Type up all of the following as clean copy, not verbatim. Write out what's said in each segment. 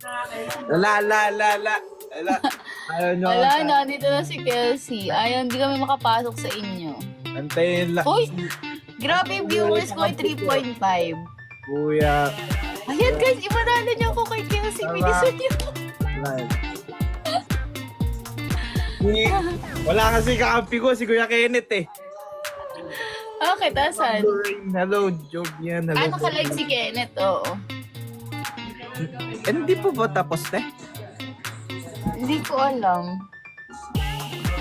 La. Ayaw nyo. Wala na, dito na si Kelsey. Ayaw, hindi kami makapasok sa inyo. Antayin lang. Uy! Grabe yung viewers ko ay 3.5. Kuya. Ayan guys, ipanalo niyo ako kay Kelsey. Bilisan niyo. Wala kasi kakampi ko, si Kuya Kenneth eh. Okay, tasan? Hello, joke yan. Hello, Ano ka like si Kenneth? Oo. Hindi po ba tapos eh? Hindi ko alam.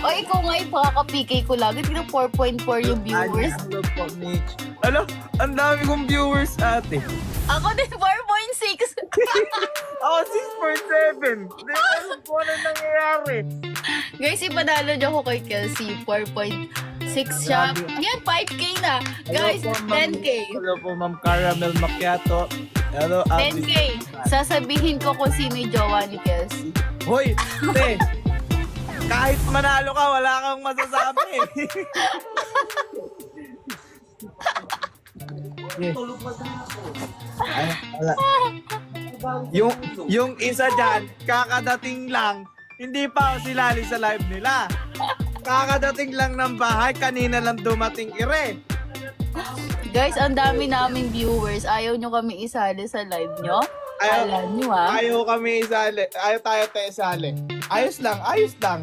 O, ikaw nga ipakaka-PK ko lagi. Tignan 4.4 yung viewers. Hello po, Mitch. Ano? Ang dami kong viewers ate. Ako din 4.6. Ako 6.7. Hindi ko alam kung ano nangyayari. Guys, ipanalo niyo ako kay Kelsey. 4.6 siya. Ayan, 5K na. Guys, Hello po, Ma'am- 10K. Hello po, Ma'am Caramel Macchiato. Hello, 10K. Sasabihin ko kung sino yung jowa ni Kelsey. Hoy, te. Kahit manalo ka, wala kang masasabi. Ay, wala. Yung isa dyan, kakadating lang, hindi pa ako silali sa live nila. Kakadating lang ng bahay, kanina lang dumating ire. Guys, ang dami namin viewers. Ayaw nyo kami isali sa live nyo? Ayaw- Alam nyo ha? Ayaw kami isali. Ayaw tayo isali. Ayos lang, ayos lang.